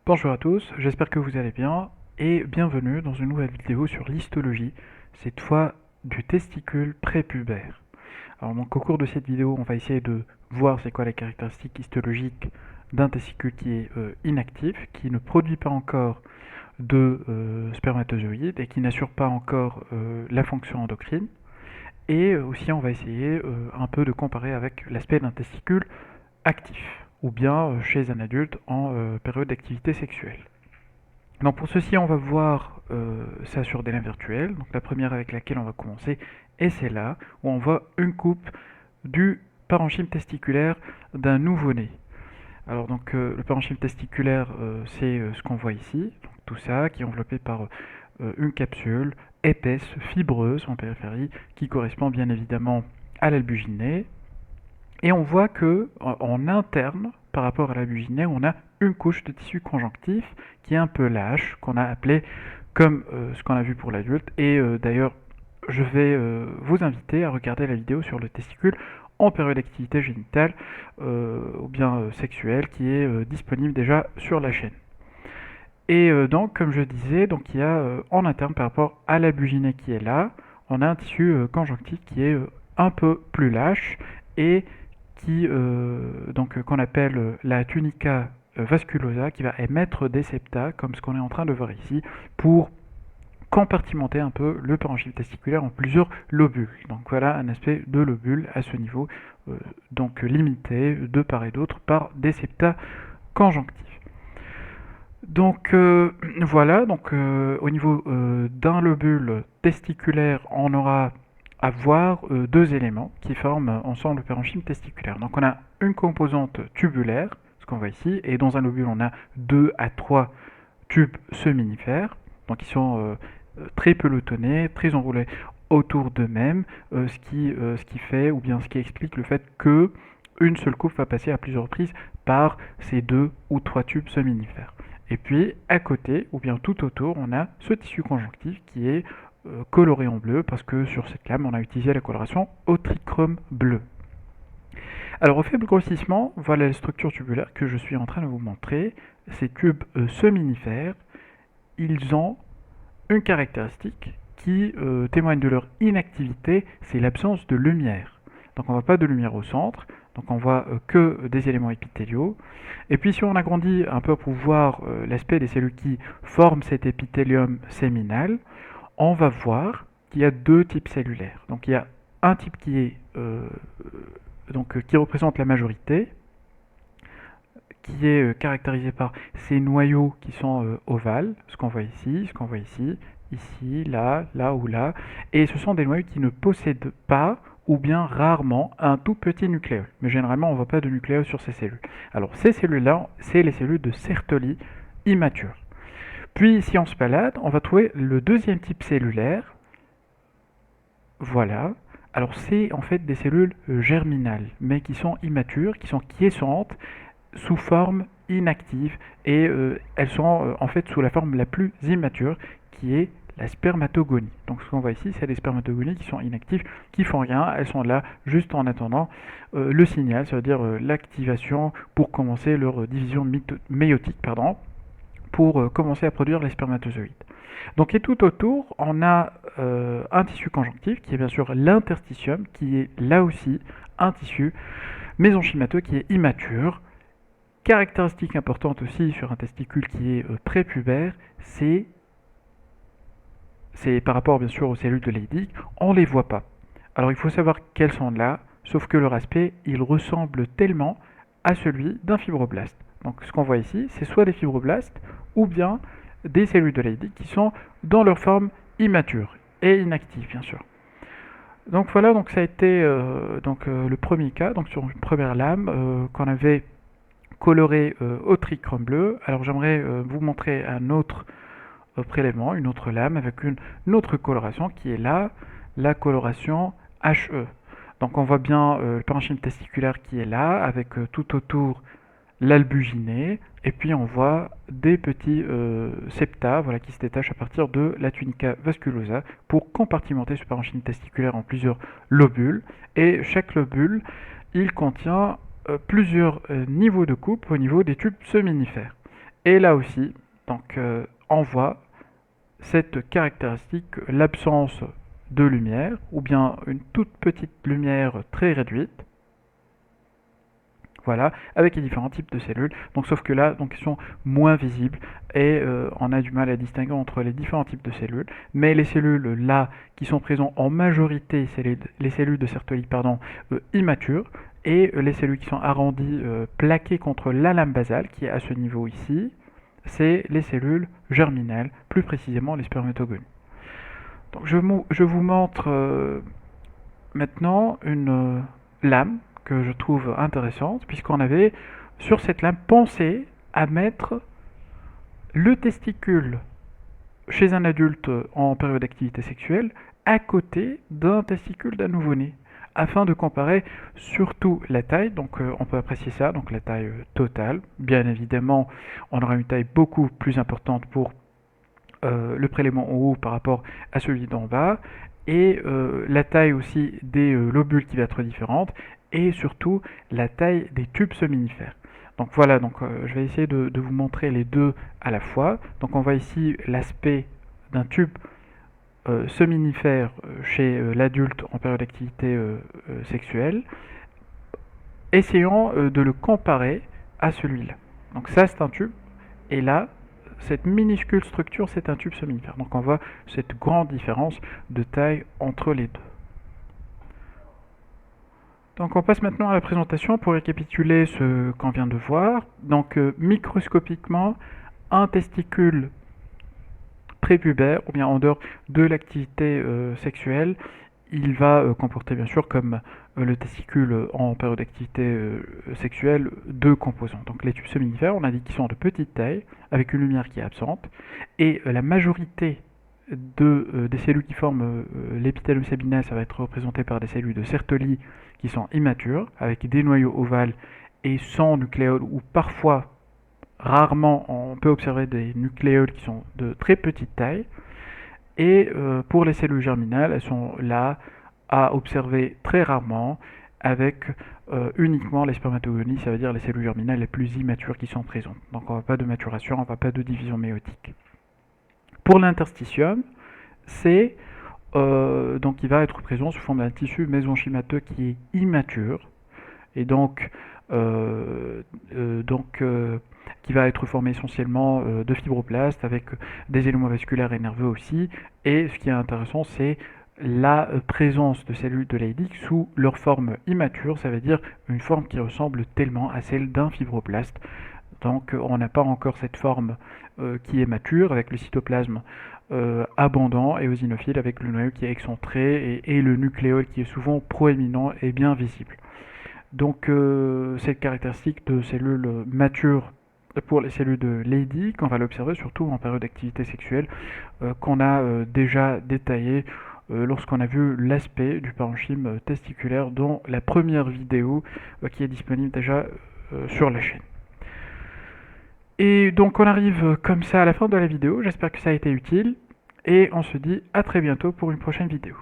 Bonjour à tous, j'espère que vous allez bien et bienvenue dans une nouvelle vidéo sur l'histologie, cette fois du testicule prépubère. Alors donc au cours de cette vidéo, on va essayer de voir c'est quoi les caractéristiques histologiques d'un testicule qui est inactif, qui ne produit pas encore de spermatozoïdes et qui n'assure pas encore la fonction endocrine. Et aussi on va essayer un peu de comparer avec l'aspect d'un testicule actif ou bien chez un adulte en période d'activité sexuelle. Donc pour ceci, on va voir ça sur des liens virtuels. Donc la première avec laquelle on va commencer est celle-là, où on voit une coupe du parenchyme testiculaire d'un nouveau-né. Alors donc le parenchyme testiculaire, c'est ce qu'on voit ici, donc tout ça qui est enveloppé par une capsule épaisse, fibreuse en périphérie, qui correspond bien évidemment à l'albuginée. Et on voit que en interne, par rapport à l'albuginée, on a une couche de tissu conjonctif qui est un peu lâche, qu'on a appelé comme ce qu'on a vu pour l'adulte. Et d'ailleurs, je vais vous inviter à regarder la vidéo sur le testicule en période d'activité génitale ou bien sexuelle qui est disponible déjà sur la chaîne. Et donc, comme je disais, donc il y a en interne par rapport à l'albuginée qui est là, on a un tissu conjonctif qui est un peu plus lâche et qui donc qu'on appelle la tunica vasculosa, qui va émettre des septa, comme ce qu'on est en train de voir ici, pour compartimenter un peu le parenchyme testiculaire en plusieurs lobules. Donc voilà un aspect de lobule à ce niveau, donc limité de part et d'autre par des septa conjonctifs. Donc voilà, donc au niveau d'un lobule testiculaire, on aura à voir deux éléments qui forment ensemble le parenchyme testiculaire. Donc on a une composante tubulaire, ce qu'on voit ici, et dans un lobule on a 2 à 3 tubes seminifères, donc ils sont très pelotonnés, très enroulés autour d'eux-mêmes, ce qui fait, ou bien ce qui explique le fait que une seule coupe va passer à plusieurs reprises par ces 2 ou 3 tubes seminifères. Et puis à côté, ou bien tout autour, on a ce tissu conjonctif qui est coloré en bleu parce que sur cette lame on a utilisé la coloration au trichrome bleu. Alors au faible grossissement, voilà la structure tubulaire que je suis en train de vous montrer. Ces tubes seminifères, ils ont une caractéristique qui témoigne de leur inactivité, c'est l'absence de lumière. Donc on ne voit pas de lumière au centre, donc on voit que des éléments épithéliaux. Et puis si on agrandit un peu pour voir l'aspect des cellules qui forment cet épithélium séminal, on va voir qu'il y a deux types cellulaires. Donc il y a un type qui est qui représente la majorité, qui est caractérisé par ces noyaux qui sont ovales, ce qu'on voit ici, ce qu'on voit ici, ici, là, là ou là, et ce sont des noyaux qui ne possèdent pas ou bien rarement un tout petit nucléole. Mais généralement, on ne voit pas de nucléole sur ces cellules. Alors ces cellules-là, c'est les cellules de Sertoli immatures. Puis si on se balade, on va trouver le deuxième type cellulaire. Voilà. Alors c'est en fait des cellules germinales, mais qui sont immatures, qui sont quiescentes, sous forme inactive, et elles sont en fait sous la forme la plus immature, qui est la spermatogonie. Donc ce qu'on voit ici, c'est des spermatogonies qui sont inactives, qui font rien, elles sont là juste en attendant le signal, c'est-à-dire l'activation pour commencer leur division méiotique, pour commencer à produire les spermatozoïdes. Donc et tout autour, on a un tissu conjonctif qui est bien sûr l'interstitium, qui est là aussi un tissu mésenchymateux qui est immature. Caractéristique importante aussi sur un testicule qui est prépubère, c'est par rapport bien sûr aux cellules de Leydig, on ne les voit pas. Alors il faut savoir qu'elles sont là, sauf que leur aspect, il ressemble tellement à celui d'un fibroblaste. Donc ce qu'on voit ici, c'est soit des fibroblastes ou bien des cellules de Leydig qui sont dans leur forme immature et inactive bien sûr. Donc voilà, donc ça a été le premier cas, donc sur une première lame qu'on avait coloré au trichrome bleu. Alors j'aimerais vous montrer un autre prélèvement, une autre lame avec une autre coloration qui est là, la coloration HE. Donc on voit bien le parenchyme testiculaire qui est là, avec tout autour l'albuginée, et puis on voit des petits septa voilà, qui se détachent à partir de la tunica vasculosa pour compartimenter ce parenchyme testiculaire en plusieurs lobules, et chaque lobule, il contient plusieurs niveaux de coupe au niveau des tubes seminifères. Et là aussi, donc on voit cette caractéristique, l'absence de lumière, ou bien une toute petite lumière très réduite, voilà, avec les différents types de cellules. Donc, sauf que là, donc, ils sont moins visibles et on a du mal à distinguer entre les différents types de cellules. Mais les cellules là qui sont présentes en majorité, c'est les cellules de Sertoli, pardon, immatures, et les cellules qui sont arrondies, plaquées contre la lame basale, qui est à ce niveau ici, c'est les cellules germinales, plus précisément les spermatogonies. Donc, je vous montre maintenant une lame que je trouve intéressante, puisqu'on avait sur cette lame pensé à mettre le testicule chez un adulte en période d'activité sexuelle à côté d'un testicule d'un nouveau-né, afin de comparer surtout la taille. Donc on peut apprécier ça, donc la taille totale. Bien évidemment, on aura une taille beaucoup plus importante pour le prélèvement en haut par rapport à celui d'en bas, et la taille aussi des lobules qui va être différente, et surtout la taille des tubes seminifères. Donc voilà, donc je vais essayer de vous montrer les deux à la fois. Donc on voit ici l'aspect d'un tube seminifère chez l'adulte en période d'activité sexuelle. Essayons de le comparer à celui-là. Donc ça c'est un tube, et là cette minuscule structure, c'est un tube seminifère. Donc on voit cette grande différence de taille entre les deux. Donc on passe maintenant à la présentation pour récapituler ce qu'on vient de voir. Donc microscopiquement, un testicule prépubère, ou bien en dehors de l'activité sexuelle, il va comporter bien sûr, comme le testicule en période d'activité sexuelle, deux composants. Donc les tubes seminifères, on a dit qu'ils sont de petite taille, avec une lumière qui est absente, et la majorité des cellules qui forment l'épithèlium sabinaire, ça va être représenté par des cellules de Sertoli qui sont immatures, avec des noyaux ovales et sans nucléoles, ou parfois, rarement, on peut observer des nucléoles qui sont de très petite taille. Et pour les cellules germinales, elles sont là à observer très rarement, avec uniquement les spermatogonies, ça veut dire les cellules germinales les plus immatures qui sont présentes. Donc on ne voit pas de maturation, on ne voit pas de division méiotique. Pour l'interstitium, c'est donc il va être présent sous forme d'un tissu mésenchymateux qui est immature, et donc qui va être formé essentiellement de fibroblastes, avec des éléments vasculaires et nerveux aussi. Et ce qui est intéressant, c'est la présence de cellules de Leydig sous leur forme immature, ça veut dire une forme qui ressemble tellement à celle d'un fibroblaste. Donc on n'a pas encore cette forme qui est mature, avec le cytoplasme abondant, et eosinophile avec le noyau qui est excentré, et le nucléole qui est souvent proéminent et bien visible. Donc cette caractéristique de cellules matures pour les cellules de Leydig, on va l'observer surtout en période d'activité sexuelle, qu'on a déjà détaillé lorsqu'on a vu l'aspect du parenchyme testiculaire dans la première vidéo qui est disponible déjà sur la chaîne. Et donc on arrive comme ça à la fin de la vidéo, j'espère que ça a été utile, et on se dit à très bientôt pour une prochaine vidéo.